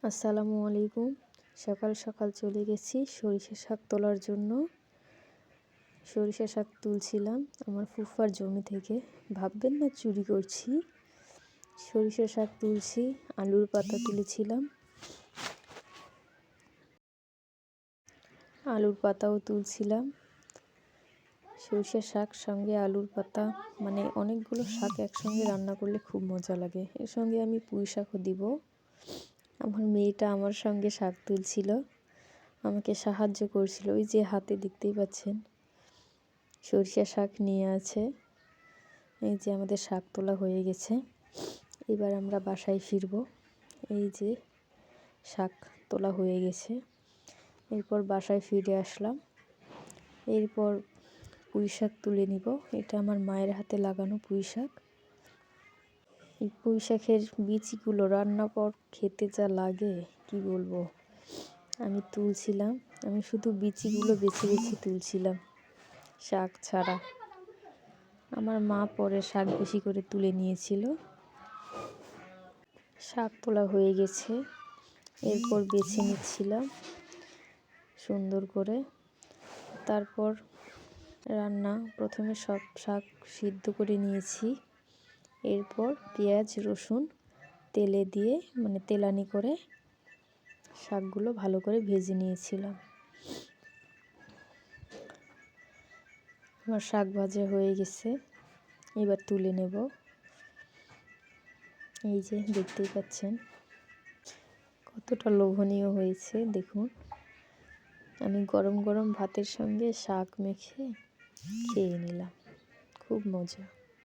আসসালামু আলাইকুম। সকাল সকাল চলে গেছি সরিষা শাক তোলার জন্য। সরিষা শাক তুলছিলাম আমার ফুফার জমি থেকে। ভাববেন না চুরি করছি। সরিষা শাক তুলছি, আলুর পাতা তুলেছিলাম, আলুর পাতাও তুলছিলাম। সরিষা শাক সঙ্গে আলুর পাতা মানে অনেকগুলো শাক একসঙ্গে রান্না করলে খুব মজা লাগে। এর সঙ্গে আমি পুঁই শাকও দিব। আমার মেয়েটা আমার সঙ্গে শাক তুলছিল, আমাকে সাহায্য করছিল। ওই যে হাতে দেখতেই পাচ্ছেন সরিষা শাক নিয়ে আছে। এই যে আমাদের শাক তোলা হয়ে গেছে, এবার আমরা বাসায় ফিরব। এই যে শাক তোলা হয়ে গেছে, এরপর বাসায় ফিরে আসলাম। এরপর পুঁই শাক তুলে নিব। এটা আমার মায়ের হাতে লাগানো পুঁই শাক। এই পুঁই শাকের বীজগুলো রান্নার পর খেতে যা লাগে কি বলবো। আমি তুলছিলাম, আমি শুধু বিচিগুলো বেছে বেছে তুলছিলাম, শাক ছাড়া। আমার মা পরে শাক বেশি করে তুলে নিয়েছিল। শাক তোলা হয়ে গেছে, এরপর বেছে নিচ্ছিলাম সুন্দর করে। তারপর রান্না, প্রথমে সব শাক সিদ্ধ করে নিয়েছি। এরপর পেঁয়াজ রসুন তেলে দিয়ে মানে তেলানি করে শাকগুলো ভালো করে ভেজে নিয়েছিলাম। আমার শাক ভাজা হয়ে গেছে, এবার তুলে নেব। এই যে দেখতেই পাচ্ছেন কতটা লোভনীয় হয়েছে দেখুন। আমি গরম গরম ভাতের সঙ্গে শাক মেখে খেয়ে নিলাম, খুব মজা।